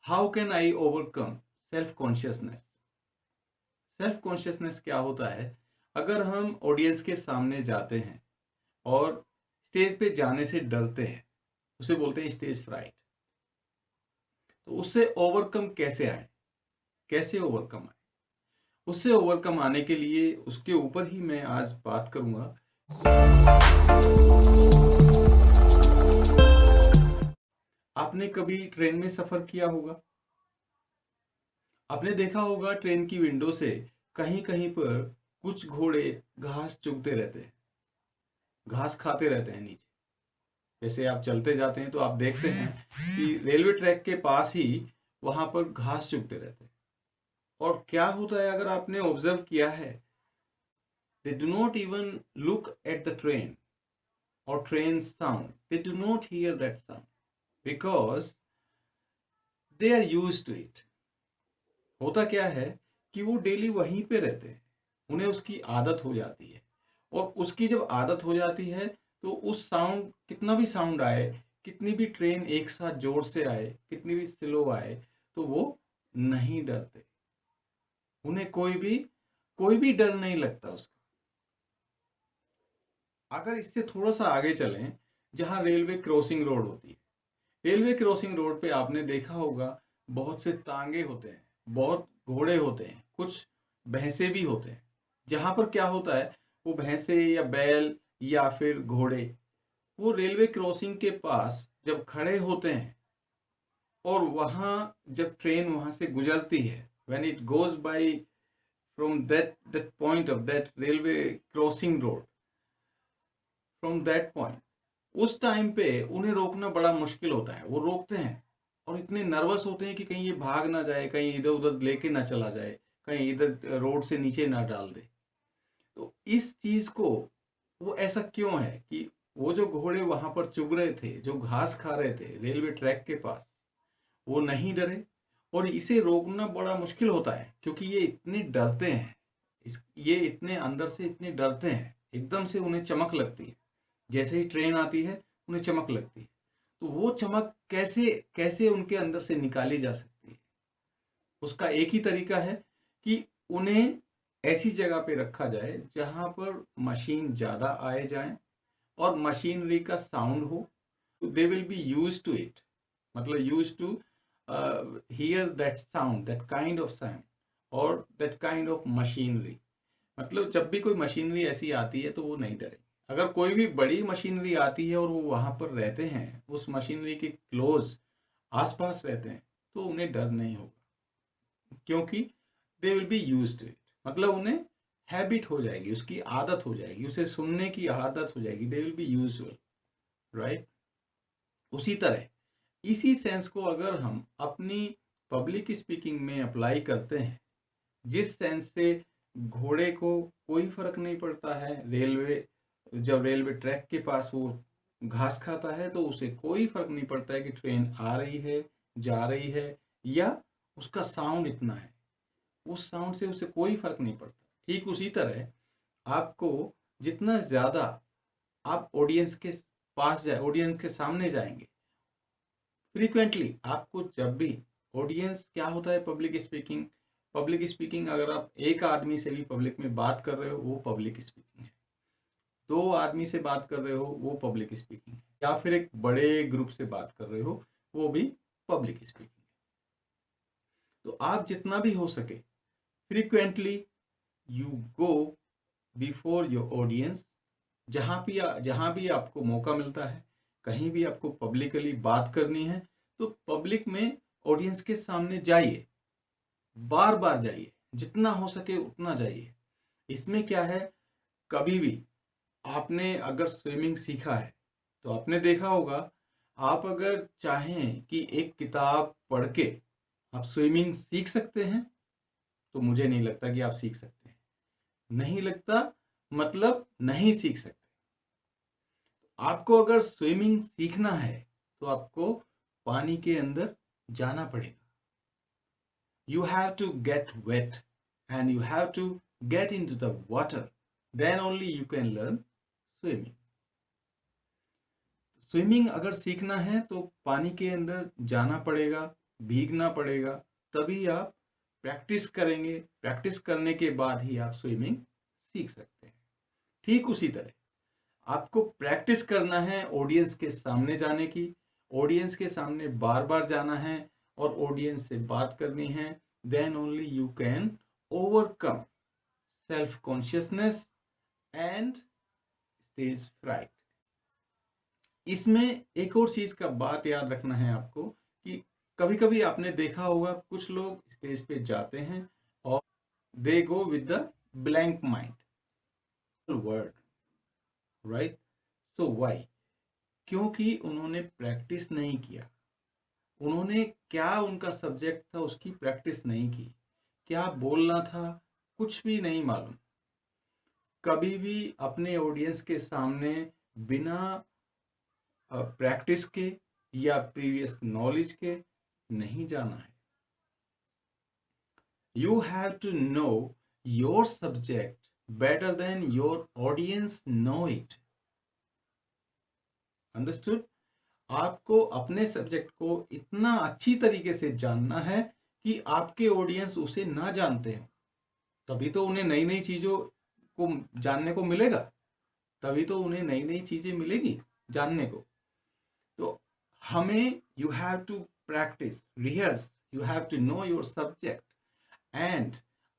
How can I overcome self consciousness. Self consciousness क्या होता है? अगर हम ऑडियंस के सामने जाते हैं और स्टेज पे जाने से डरते हैं, उसे बोलते हैं स्टेज फ्राइट। तो उससे ओवरकम कैसे आए, कैसे ओवरकम आए? उससे ओवरकम आने के लिए उसके ऊपर ही मैं आज बात करूंगा। आपने कभी ट्रेन में सफर किया होगा? आपने देखा होगा ट्रेन की विंडो से कहीं कहीं पर कुछ घोड़े घास चुगते रहते हैं, घास खाते रहते हैं नीचे। जैसे आप चलते जाते हैं तो आप देखते हैं कि रेलवे ट्रैक के पास ही वहां पर घास चुगते रहते हैं। और क्या होता है, अगर आपने ऑब्जर्व किया है, they do not even look at the train और train sound, they do not hear that sound because they are used to it. होता क्या है कि वो डेली वहीं पे रहते हैं, उन्हें उसकी आदत हो जाती है। और उसकी जब आदत हो जाती है तो उस साउंड, कितना भी साउंड आए, कितनी भी ट्रेन एक साथ जोर से आए, कितनी भी स्लो आए, तो वो नहीं डरते। उन्हें कोई भी डर नहीं लगता उसका। अगर इससे थोड़ा सा आगे चलें, जहां रेलवे क्रॉसिंग रोड होती है, रेलवे क्रॉसिंग रोड पे आपने देखा होगा बहुत से तांगे होते हैं, बहुत घोड़े होते हैं, कुछ भैंसे भी होते हैं। जहां पर क्या होता है, वो भैंसे या बैल या फिर घोड़े वो रेलवे क्रॉसिंग के पास जब खड़े होते हैं और वहां जब ट्रेन वहां से गुजरती है, when it goes by from that point of that railway crossing road, from that point, उस टाइम पे उन्हें रोकना बड़ा मुश्किल होता है। वो रोकते हैं और इतने नर्वस होते हैं कि कहीं ये भाग ना जाए, कहीं इधर उधर लेके ना चला जाए, कहीं इधर रोड से नीचे ना डाल दे। तो इस चीज को, वो ऐसा क्यों है कि वो जो घोड़े वहां पर चुग रहे थे, जो घास खा रहे थे रेलवे ट्रैक के पास, वो नहीं डरे। और इसे रोकना बड़ा मुश्किल होता है क्योंकि ये इतने डरते हैं, ये इतने अंदर से इतने डरते हैं, एकदम से उन्हें चमक लगती है। जैसे ही ट्रेन आती है उन्हें चमक लगती है। तो वो चमक कैसे कैसे उनके अंदर से निकाली जा सकती है? उसका एक ही तरीका है कि उन्हें ऐसी जगह पे रखा जाए जहां पर मशीन ज्यादा आए जाए और मशीनरी का साउंड हो। They will be use to it, मतलब use to hear that sound, that kind of sound और दैट काइंड ऑफ मशीनरी। मतलब जब भी कोई मशीनरी ऐसी आती है तो वो नहीं डरे। अगर कोई भी बड़ी मशीनरी आती है और वो वहां पर रहते हैं, उस मशीनरी के क्लोज आसपास रहते हैं, तो उन्हें डर नहीं होगा क्योंकि they will be used to it. मतलब उन्हें हैबिट हो जाएगी, उसकी आदत हो जाएगी, उसे सुनने की आदत हो जाएगी। दे विल बी यूजुअल, राइट। उसी तरह इसी सेंस को अगर हम अपनी पब्लिक स्पीकिंग में अप्लाई करते हैं, जिस सेंस से घोड़े को कोई फर्क नहीं पड़ता है, जब रेलवे ट्रैक के पास वो घास खाता है तो उसे कोई फर्क नहीं पड़ता है कि ट्रेन आ रही है, जा रही है, या उसका साउंड इतना है, उस साउंड से उसे कोई फर्क नहीं पड़ता। ठीक उसी तरह आपको जितना ज्यादा आप ऑडियंस के पास जाए, ऑडियंस के सामने जाएंगे फ्रीक्वेंटली, आपको जब भी ऑडियंस क्या होता है, पब्लिक स्पीकिंग अगर आप एक आदमी से भी पब्लिक में बात कर रहे हो वो पब्लिक स्पीकिंग है, दो आदमी से बात कर रहे हो वो पब्लिक स्पीकिंग है, या फिर एक बड़े ग्रुप से बात कर रहे हो वो भी पब्लिक स्पीकिंग है। तो आप जितना भी हो सके frequently you go before your audience. जहां भी आपको मौका मिलता है, कहीं भी आपको पब्लिकली बात करनी है, तो पब्लिक में ऑडियंस के सामने जाइए, बार बार जाइए, जितना हो सके उतना जाइए। इसमें क्या है, कभी भी आपने अगर स्विमिंग सीखा है तो आपने देखा होगा, आप अगर चाहें कि एक किताब पढ़ के आप स्विमिंग सीख सकते हैं, तो मुझे नहीं लगता कि आप सीख सकते हैं। नहीं लगता मतलब नहीं सीख सकते। आपको अगर स्विमिंग सीखना है तो आपको पानी के अंदर जाना पड़ेगा। You have to get wet and you have to get into the water. Then only you can learn swimming. Swimming अगर सीखना है तो पानी के अंदर जाना पड़ेगा, भीगना पड़ेगा, तभी आप प्रैक्टिस करेंगे। प्रैक्टिस करने के बाद ही आप स्विमिंग सीख सकते हैं। ठीक उसी तरह आपको प्रैक्टिस करना है ऑडियंस के सामने जाने की, ऑडियंस के सामने बार बार जाना है और ऑडियंस से बात करनी है। Then only you can overcome self consciousness and stage fright. इसमें एक और चीज का बात याद रखना है आपको कि कभी कभी आपने देखा होगा कुछ लोग स्टेज पे जाते हैं और they go with the blank mind word, right? So why? क्योंकि उन्होंने प्रैक्टिस नहीं किया। उन्होंने क्या उनका सब्जेक्ट था उसकी प्रैक्टिस नहीं की, क्या बोलना था कुछ भी नहीं मालूम। कभी भी अपने ऑडियंस के सामने बिना प्रैक्टिस के या प्रीवियस नॉलेज के नहीं जाना है। You have to know your subject better than your audience know it. Understood? आपको अपने सब्जेक्ट को इतना अच्छी तरीके से जानना है कि आपके ऑडियंस उसे ना जानते हो, तभी तो उन्हें नई नई चीजों को जानने को मिलेगा, तभी तो उन्हें नई नई चीजें मिलेगी जानने को। तो हमें you have to practise, rehearse, you have to know your subject and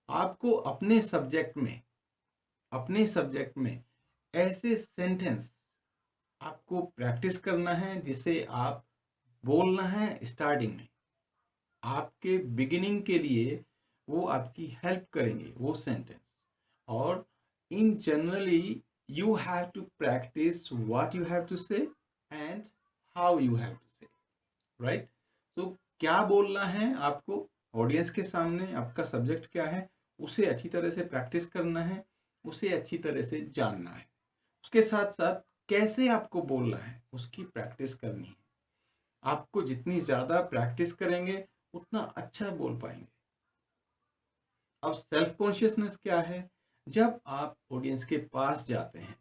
आपको अपने सब्जेक्ट में ऐसे सेंटेंस आपको प्रैक्टिस करना है जिसे आप बोलना है स्टार्टिंग में। आपके बिगिनिंग के लिए वो आपकी हेल्प करेंगे वो सेंटेंस। और in generally you have to practice what you have to say and how you have to say, right? तो क्या बोलना है आपको ऑडियंस के सामने, आपका सब्जेक्ट क्या है उसे अच्छी तरह से प्रैक्टिस करना है, उसे अच्छी तरह से जानना है। उसके साथ साथ कैसे आपको बोलना है उसकी प्रैक्टिस करनी है। आपको जितनी ज्यादा प्रैक्टिस करेंगे उतना अच्छा बोल पाएंगे। अब सेल्फ कॉन्शियसनेस क्या है? जब आप ऑडियंस के पास जाते हैं,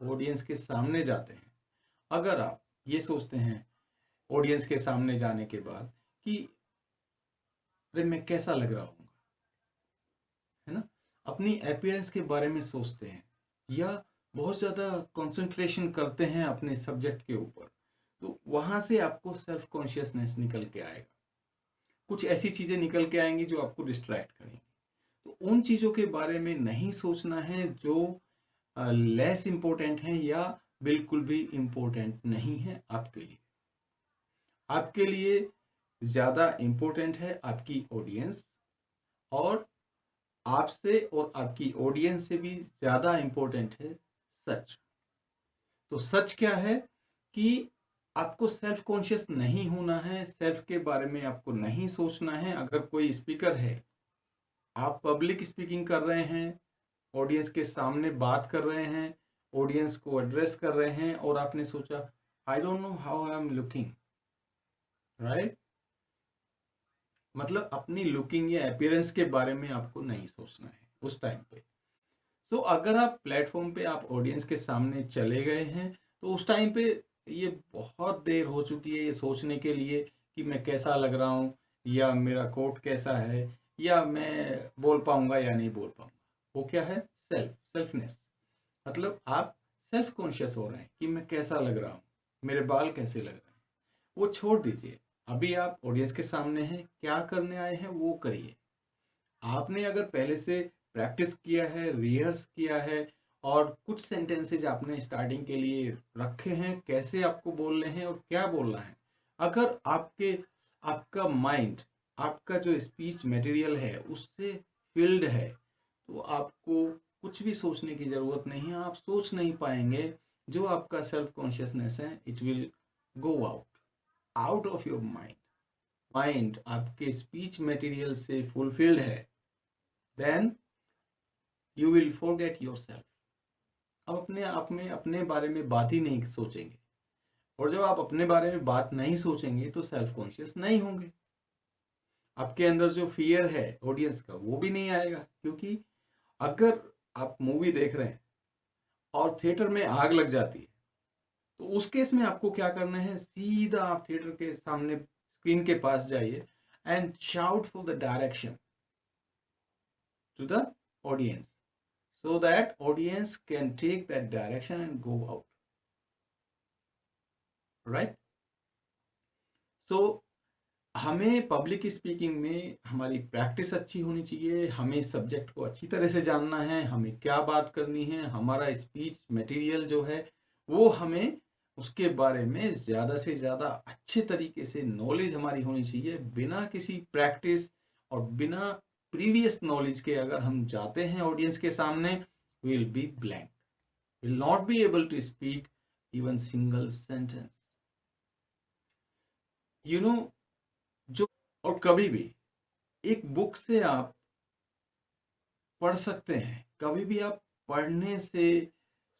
ऑडियंस के सामने जाते हैं, अगर आप ये सोचते हैं ऑडियंस के सामने जाने के बाद कि अरे मैं कैसा लग रहा हूँ, है ना, अपनी अपीयरेंस के बारे में सोचते हैं या बहुत ज़्यादा कंसंट्रेशन करते हैं अपने सब्जेक्ट के ऊपर, तो वहां से आपको सेल्फ कॉन्शियसनेस निकल के आएगा। कुछ ऐसी चीज़ें निकल के आएंगी जो आपको डिस्ट्रैक्ट करेंगी। तो उन चीज़ों के बारे में नहीं सोचना है जो लेस इम्पोर्टेंट है या बिल्कुल भी इम्पोर्टेंट नहीं है आपके लिए। आपके लिए ज़्यादा इम्पोर्टेंट है आपकी ऑडियंस, और आपसे और आपकी ऑडियंस से भी ज़्यादा इम्पोर्टेंट है सच। तो सच क्या है कि आपको सेल्फ कॉन्शियस नहीं होना है, सेल्फ के बारे में आपको नहीं सोचना है। अगर कोई स्पीकर है, आप पब्लिक स्पीकिंग कर रहे हैं, ऑडियंस के सामने बात कर रहे हैं, ऑडियंस को एड्रेस कर रहे हैं और आपने सोचा I don't know how I am looking, right? मतलब अपनी लुकिंग या अपीयरेंस के बारे में आपको नहीं सोचना है उस टाइम पे। तो अगर आप प्लेटफॉर्म पे आप ऑडियंस के सामने चले गए हैं तो उस टाइम पे ये बहुत देर हो चुकी है ये सोचने के लिए कि मैं कैसा लग रहा हूँ या मेरा कोट कैसा है या मैं बोल पाऊंगा या नहीं बोल पाऊंगा। वो क्या है? सेल्फनेस। मतलब आप सेल्फ कॉन्शियस हो रहे हैं कि मैं कैसा लग रहा हूँ, मेरे बाल कैसे लग रहे हैं। वो छोड़ दीजिए। अभी आप ऑडियंस के सामने हैं, क्या करने आए हैं वो करिए। आपने अगर पहले से प्रैक्टिस किया है, रिहर्स किया है और कुछ सेंटेंसेज आपने स्टार्टिंग के लिए रखे हैं, कैसे आपको बोलने हैं और क्या बोलना है। अगर आपका माइंड, आपका जो स्पीच मटेरियल है उससे फिल्ड है तो आपको कुछ भी सोचने की जरूरत नहीं है। आप सोच नहीं पाएंगे। जो आपका सेल्फ कॉन्शियसनेस है it will go out of your mind. Mind आपके स्पीच मटेरियल से फुलफिल्ड है, then you will forget yourself. अब अपने आप में अपने बारे में बात ही नहीं सोचेंगे, और जब आप अपने बारे में बात नहीं सोचेंगे तो सेल्फ कॉन्शियस नहीं होंगे। आपके अंदर जो फियर है ऑडियंस का वो भी नहीं आएगा। क्योंकि अगर आप मूवी देख रहे हैं और थिएटर में आग लग जाती है तो उस केस में आपको क्या करना है? सीधा आप थिएटर के सामने स्क्रीन के पास जाइए and shout for the direction to the audience, so that audience can take that direction and go out, right? So हमें पब्लिक स्पीकिंग में हमारी प्रैक्टिस अच्छी होनी चाहिए, हमें सब्जेक्ट को अच्छी तरह से जानना है, हमें क्या बात करनी है, हमारा स्पीच मटेरियल जो है वो हमें उसके बारे में ज़्यादा से ज़्यादा अच्छे तरीके से नॉलेज हमारी होनी चाहिए। बिना किसी प्रैक्टिस और बिना प्रीवियस नॉलेज के अगर हम जाते हैं ऑडियंस के सामने, will be blank, will not be able to speak even single sentence, you know. जो और कभी भी एक बुक से आप पढ़ सकते हैं, कभी भी आप पढ़ने से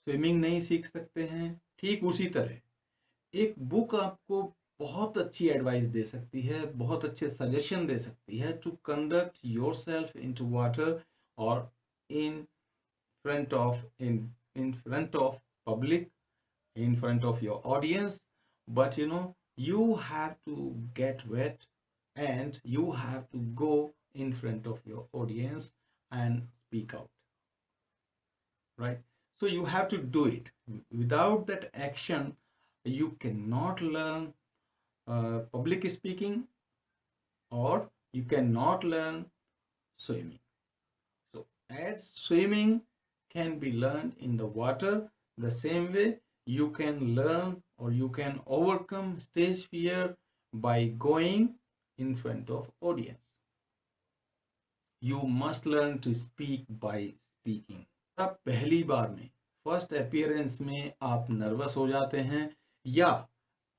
स्विमिंग नहीं सीख सकते हैं। ठीक उसी तरह एक बुक आपको बहुत अच्छी एडवाइस दे सकती है, बहुत अच्छे सजेशन दे सकती है to conduct yourself into water और in front of in front of public, in front of your audience. But you have to get wet and you have to go in front of your audience and speak out, right? So you have to do it. Without that action you cannot learn public speaking, or you cannot learn swimming. So as swimming can be learned in the water, the same way you can learn or you can overcome stage fear by going in front of audience. You must learn to speak by speaking. आप पहली बार में first appearance में आप nervous हो जाते हैं या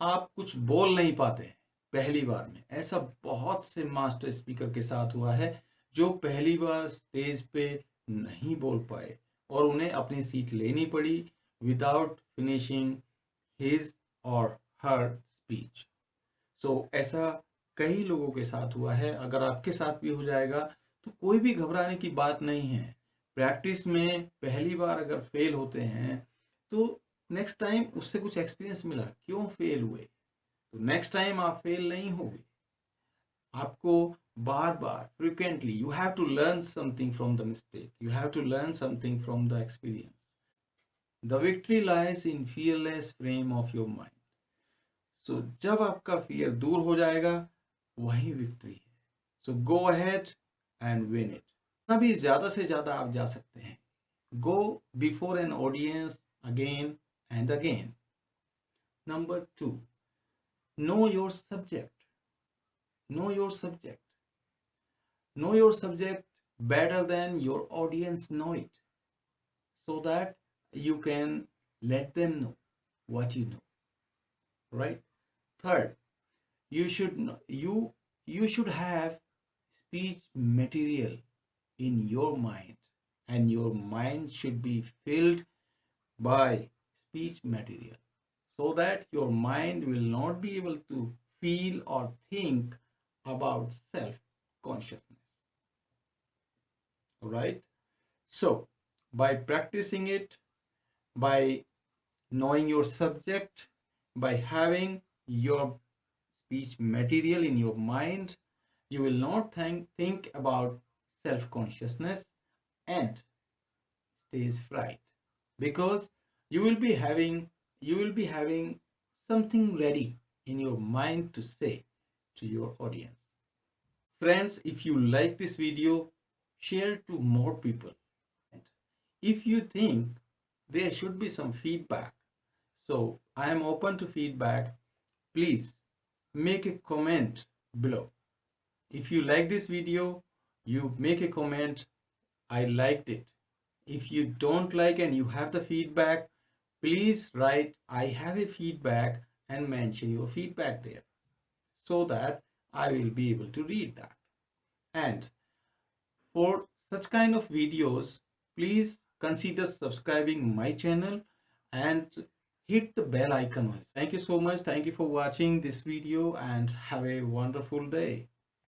आप कुछ बोल नहीं पाते हैं पहली बार में, ऐसा बहुत से मास्टर स्पीकर के साथ हुआ है जो पहली बार स्टेज पे नहीं बोल पाए और उन्हें अपनी सीट लेनी पड़ी विदाउट फिनिशिंग हिज और हर स्पीच। सो ऐसा कई लोगों के साथ हुआ है, अगर आपके साथ भी हो जाएगा तो कोई भी घबराने की बात नहीं है। प्रैक्टिस में पहली बार अगर फेल होते हैं तो नेक्स्ट टाइम उससे कुछ एक्सपीरियंस मिला, क्यों फेल हुए, तो नेक्स्ट टाइम आप फेल नहीं होंगे। आपको बार बार frequently you have to learn something from the mistake, you have to learn something from the experience. The victory lies in fearless frame of your mind. So जब आपका फियर दूर हो जाएगा वही विक्ट्री है। So go ahead and win it. अभी ज्यादा से ज्यादा आप जा सकते हैं। Go before an audience again and again. Number 2, know your subject. Know your subject. Know your subject better than your audience know it, so that you can let them know what you know, right? Third, you should have speech material in your mind, and your mind should be filled by speech material, so that your mind will not be able to feel or think about self-consciousness. Right? So, by practicing it, by knowing your subject, by having your speech material in your mind, you will not think about self-consciousness and stage fright, because you will be having something ready in your mind to say to your audience. Friends, if you like this video, share to more people. And if you think there should be some feedback, so I am open to feedback, please make a comment below. If you like this video, you make a comment, I liked it. If you don't like and you have the feedback, please write I have a feedback and mention your feedback there, so that I will be able to read that. And for such kind of videos, please consider subscribing my channel and hit the bell icon. Thank you so much. Thank you for watching this video and have a wonderful day.